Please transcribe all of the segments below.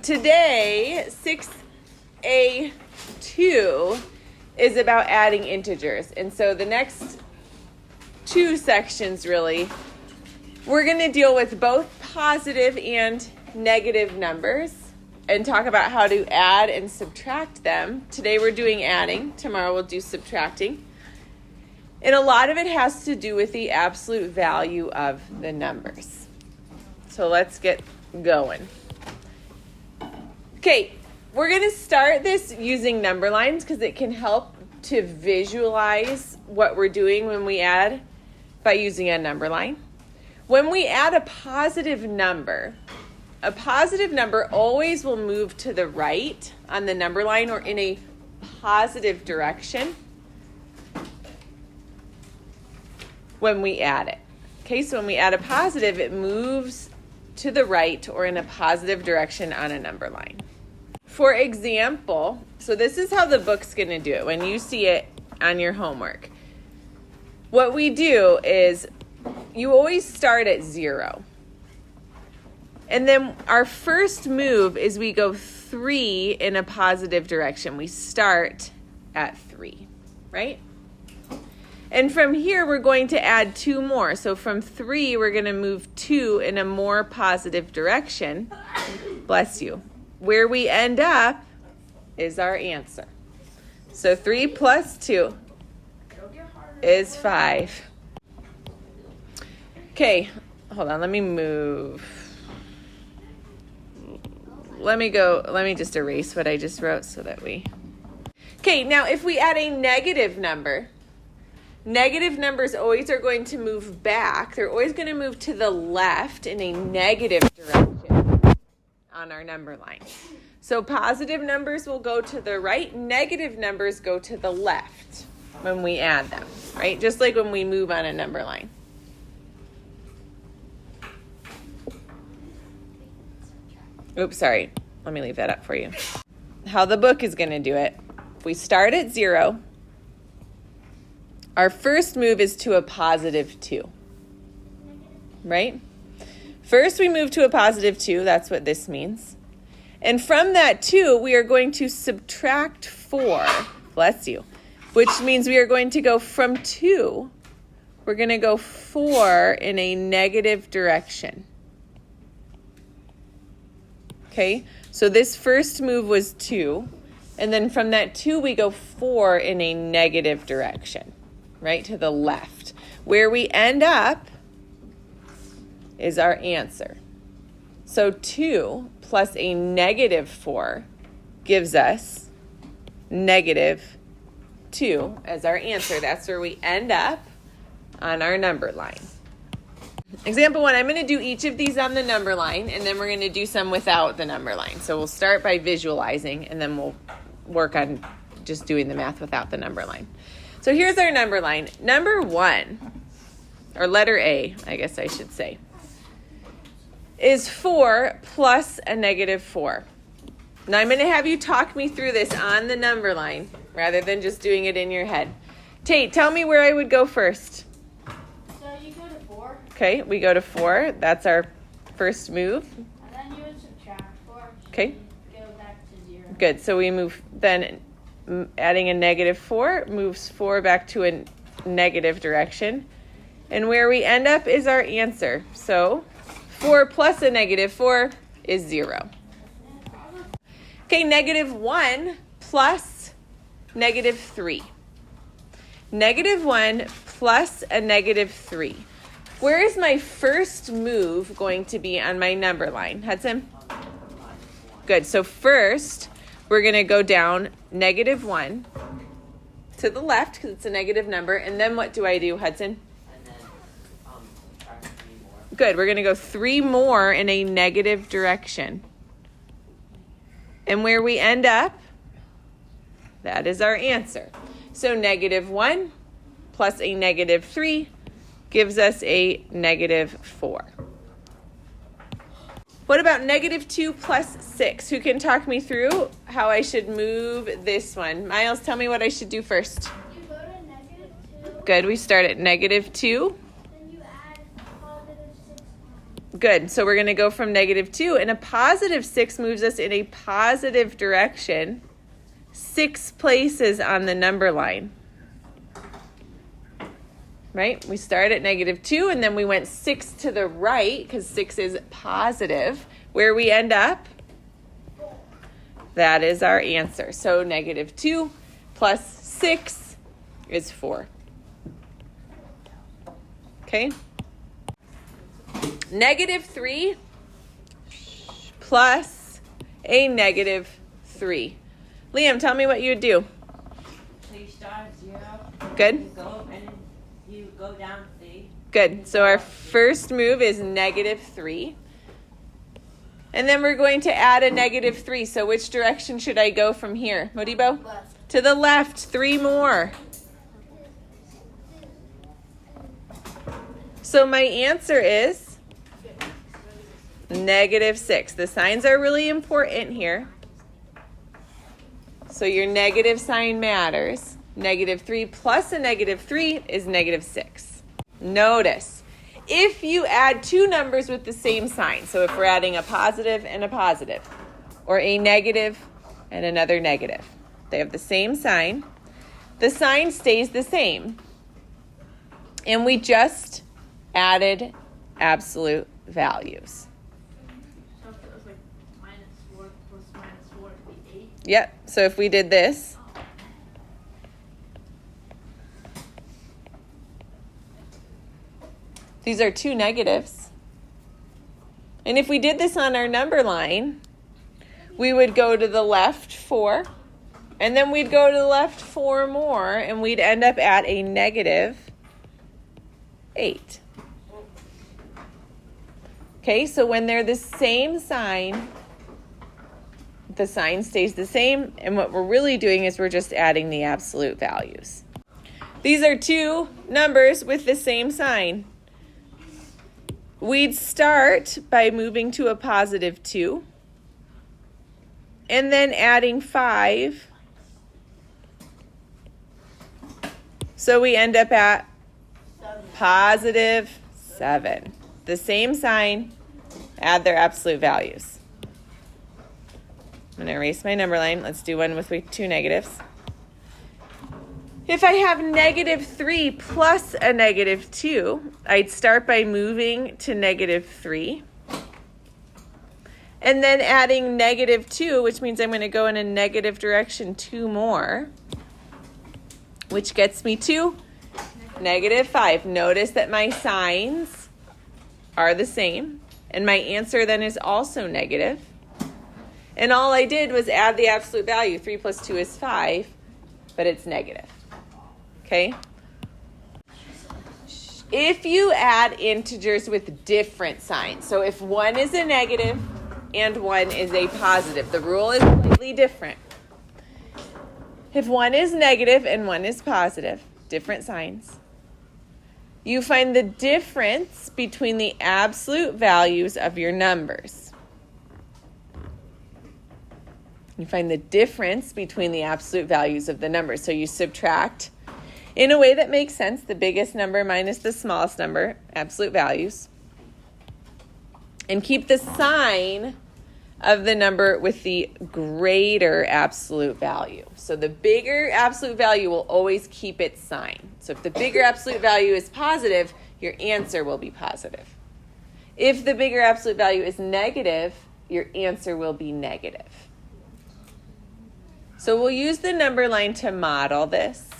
today, 6.A.2 is about adding integers. And so the next two sections, really, we're going to deal with both positive and negative numbers and talk about how to add and subtract them. Today we're doing adding. Tomorrow we'll do subtracting. And a lot of it has to do with the absolute value of the numbers. So let's get going. Okay, we're going to start this using number lines because it can help to visualize what we're doing when we add by using a number line. When we add a positive number always will move to the right on the number line or in a positive direction when we add it. Okay, so when we add a positive, it moves to the right or in a positive direction on a number line. For example, so this is how the book's going to do it when you see it on your homework. What we do is you always start at 0. And then our first move is we go 3 in a positive direction. We start at 3, right? And from here, we're going to add 2 more. So from 3, we're going to move 2 in a more positive direction. Bless you. Where we end up is our answer. So 3 plus 2 is 5. Okay, hold on. Let me move. Let me just erase what I just wrote so that we... Okay, now if we add a negative number, negative numbers always are going to move back. They're always going to move to the left in a negative direction on our number line. So positive numbers will go to the right, negative numbers go to the left when we add them, right? Just like when we move on a number line. Oops, sorry. Let me leave that up for you. How the book is going to do it. If we start at 0, our first move is to a positive 2. Right? First we move to a positive 2. That's what this means. And from that 2, we are going to subtract 4. Bless you. Which means we are going to go from 2. We're going to go 4 in a negative direction. Okay, so this first move was 2, and then from that 2, we go 4 in a negative direction, right, to the left. Where we end up is our answer. So 2 plus a negative 4 gives us negative 2 as our answer. That's where we end up on our number line. Example 1, I'm going to do each of these on the number line, and then we're going to do some without the number line. So we'll start by visualizing, and then we'll work on just doing the math without the number line. So here's our number line. Number 1, or letter A, I guess I should say, is 4 plus a negative 4. Now I'm going to have you talk me through this on the number line rather than just doing it in your head. Tate, tell me where I would go first. Okay, we go to 4. That's our first move. And then you would subtract 4. Okay. Go back to 0. Good. So we move, then adding a negative 4 moves 4 back to a negative direction. And where we end up is our answer. So 4 plus a negative 4 is 0. Okay, negative 1 plus negative 3. Negative 1 plus a negative 3. Where is my first move going to be on my number line? Hudson? Good. So first, we're going to go down negative 1 to the left because it's a negative number. And then what do I do, Hudson? And then subtract 3 more. Good. We're going to go 3 more in a negative direction. And where we end up, that is our answer. So negative 1 plus a negative 3 gives us a negative 4. What about negative 2 plus 6? Who can talk me through how I should move this one? Miles, tell me what I should do first. You go to negative 2. Good, we start at negative 2. Then you add positive 6. Good. So we're going to go from -2, and a +6 moves us in a positive direction 6 places on the number line. Right? We start at -2, and then we went 6 to the right because 6 is positive. Where we end up, that is our answer. So -2 plus 6 is 4. Okay? -3 plus a -3. Liam, tell me what you would do. So you start at 0. Good. You go down 3. Good. So our first move is -3. And then we're going to add a -3. So which direction should I go from here? Modibo? Left. To the left. 3 more. So my answer is -6. The signs are really important here. So your negative sign matters. -3 plus a -3 is -6. Notice, if you add two numbers with the same sign, so if we're adding a positive and a positive, or a negative and another negative, they have the same sign, the sign stays the same. And we just added absolute values. So if it was like -4 plus -4 would be 8. Yep, so if we did this, these are two negatives. And if we did this on our number line, we would go to the left 4, and then we'd go to the left 4 more, and we'd end up at a -8. Okay, so when they're the same sign, the sign stays the same, and what we're really doing is we're just adding the absolute values. These are two numbers with the same sign. We'd start by moving to a +2, and then adding 5. So we end up at +7. The same sign, add their absolute values. I'm going to erase my number line. Let's do one with two negatives. If I have -3 plus a -2, I'd start by moving to -3. And then adding -2, which means I'm going to go in a negative direction 2 more, which gets me to -5. Notice that my signs are the same, and my answer then is also negative. And all I did was add the absolute value. 3 plus 2 is 5, but it's negative. Okay? If you add integers with different signs, so if one is a negative and one is a positive, the rule is slightly different. If one is negative and one is positive, different signs, you find the difference between the absolute values of your numbers. You find the difference between the absolute values of the numbers. So you subtract in a way that makes sense, the biggest number minus the smallest number, absolute values, and keep the sign of the number with the greater absolute value. So the bigger absolute value will always keep its sign. So if the bigger absolute value is positive, your answer will be positive. If the bigger absolute value is negative, your answer will be negative. So we'll use the number line to model this.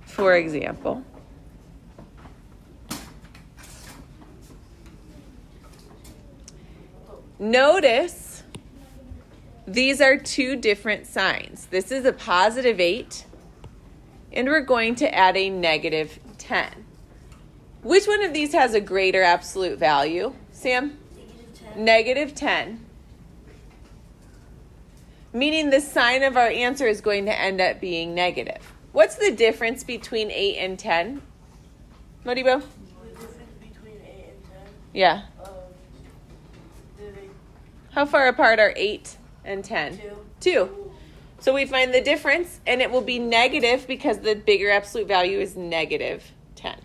For example, notice these are two different signs. This is a +8, and we're going to add a -10. Which one of these has a greater absolute value, Sam? -10. Meaning the sign of our answer is going to end up being negative. What's the difference between 8 and 10? Modibo? The difference between 8 and 10? Yeah. Did they How far apart are 8 and 10? 2? 2. So we find the difference, and it will be negative because the bigger absolute value is negative 10.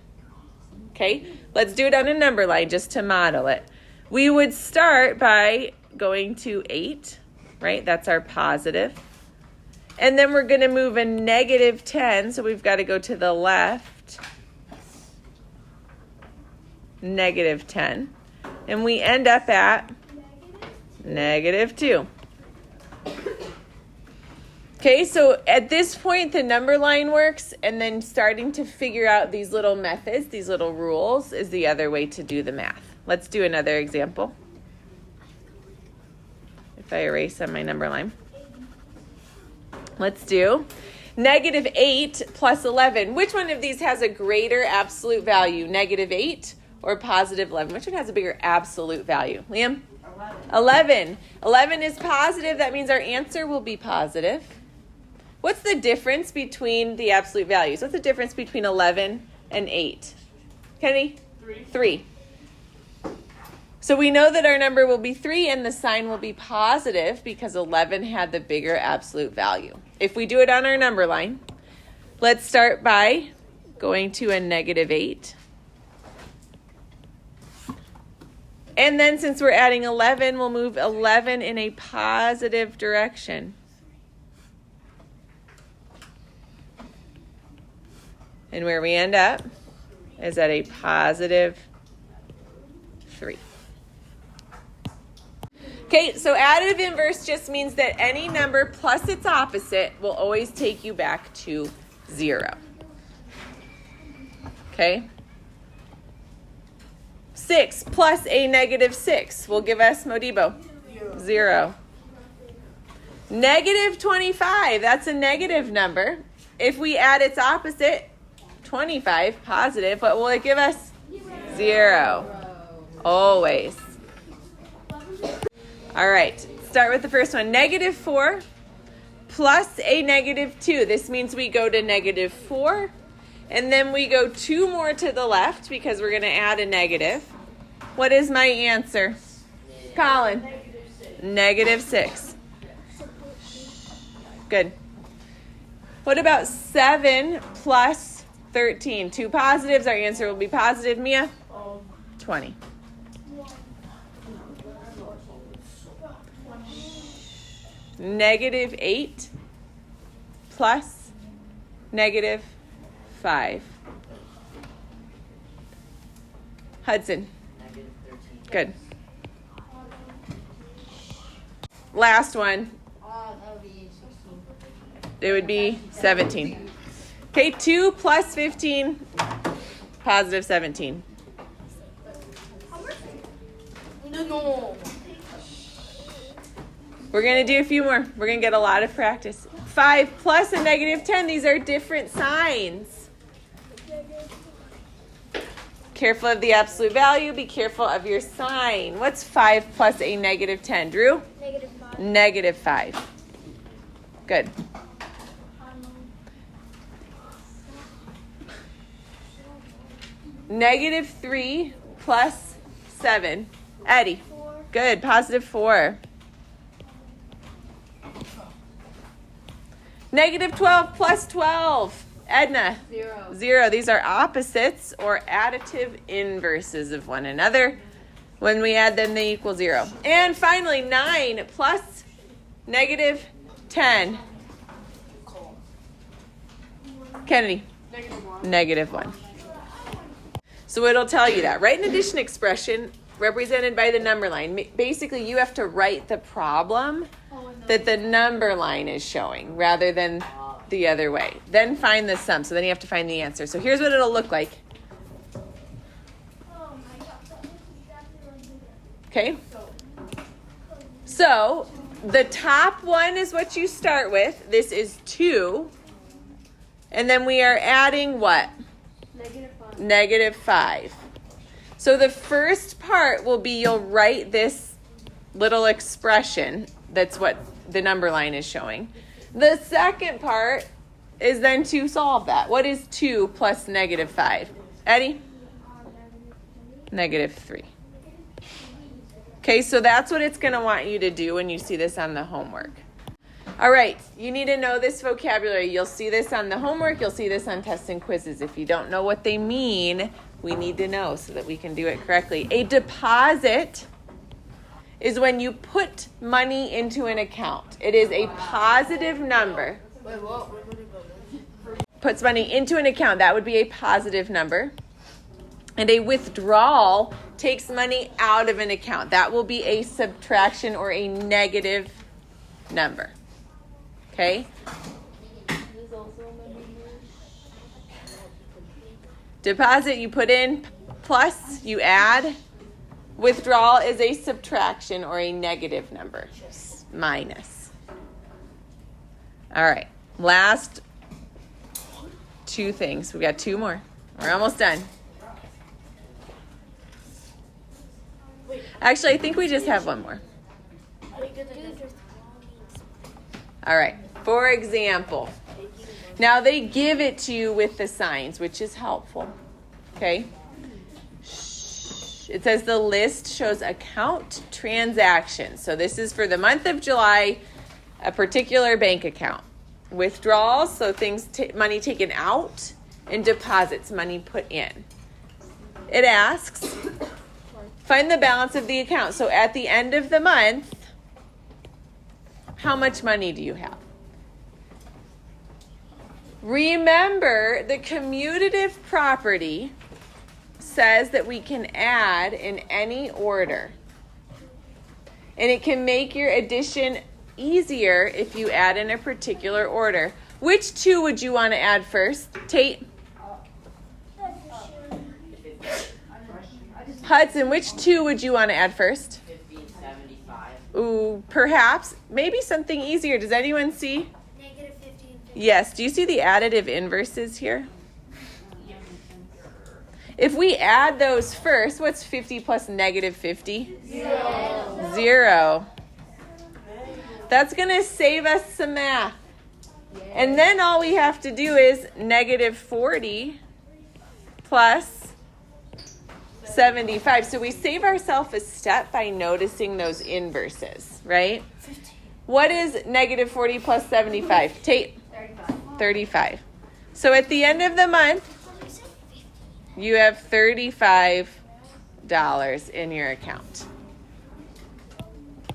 Okay, let's do it on a number line just to model it. We would start by going to 8, right? That's our positive. And then we're going to move a negative 10, so we've got to go to the left. Negative 10. And we end up at negative 2. Okay, so at this point, the number line works, and then starting to figure out these little methods, these little rules, is the other way to do the math. Let's do another example. If I erase on my number line. Let's do negative 8 plus 11. Which one of these has a greater absolute value? Negative 8 or positive 11? Which one has a bigger absolute value? Liam? 11. 11 is positive. That means our answer will be positive. What's the difference between the absolute values? What's the difference between 11 and 8? Kennedy? 3. So we know that our number will be 3 and the sign will be positive because 11 had the bigger absolute value. If we do it on our number line, let's start by going to a negative 8. And then since we're adding 11, we'll move 11 in a positive direction. And where we end up is at a positive 3. Okay, so additive inverse just means that any number plus its opposite will always take you back to 0. Okay? 6 plus a negative 6 will give us, Modibo, 0. Negative 25, that's a negative number. If we add its opposite, 25, positive, what will it give us? 0. Always. All right, start with the first one. Negative 4 plus a negative 2. This means we go to negative 4, and then we go 2 more to the left because we're going to add a negative. What is my answer? Colin? Negative 6. Good. What about 7 plus 13? 2 positives. Our answer will be positive. Mia? 20. Negative 8 plus negative 5. Hudson? Good. Last one. It would be 17. Okay, 2 plus 15, positive 17. No. We're going to do a few more. We're going to get a lot of practice. 5 plus a negative 10. These are different signs. Careful of the absolute value. Be careful of your sign. What's 5 plus a negative 10? Drew? Negative 5. Negative 5. Good. Negative 3 plus 7. Eddie? 4. Good. Positive 4. Negative 12 plus 12. Edna? 0. 0. These are opposites or additive inverses of one another. When we add them, they equal 0. And finally, 9 plus negative 10. Kennedy? Negative 1. So it'll tell you that. Write an addition expression represented by the number line. Basically, you have to write the problem that the number line is showing rather than the other way. Then find the sum. So then you have to find the answer. So here's what it'll look like. Okay? So the top one is what you start with. This is 2. And then we are adding what? Negative 5. So the first part will be you'll write this little expression. That's what the number line is showing. The second part is then to solve that. What is 2 plus negative 5? Eddie? Negative 3. Okay, so that's what it's going to want you to do when you see this on the homework. All right, you need to know this vocabulary. You'll see this on the homework. You'll see this on tests and quizzes. If you don't know what they mean, we need to know so that we can do it correctly. A deposit is when you put money into an account. It is a positive number. Wait, what? Puts money into an account. That would be a positive number. And a withdrawal takes money out of an account. That will be a subtraction or a negative number. Okay? Deposit you put in, plus you add. Withdrawal is a subtraction or a negative number. Minus. All right. Last two things. We got two more. We're almost done. Actually, I think we just have one more. All right. For example, now they give it to you with the signs, which is helpful. Okay? It says the list shows account transactions. So this is for the month of July, a particular bank account. Withdrawals, so things, money taken out, and deposits, money put in. It asks, find the balance of the account. So at the end of the month, how much money do you have? Remember, the commutative property says that we can add in any order. And it can make your addition easier if you add in a particular order. Which two would you want to add first? Tate? Hudson, which two would you want to add first? 50 and 75. Ooh, perhaps. Maybe something easier. Does anyone see? Negative 50 and 50. Yes. Do you see the additive inverses here? If we add those first, what's 50 plus negative 50? 0. That's going to save us some math. And then all we have to do is negative 40 plus 75. So we save ourselves a step by noticing those inverses, right? 50. What is negative 40 plus 75? Tate? 35. 35. So at the end of the month, you have $35 in your account.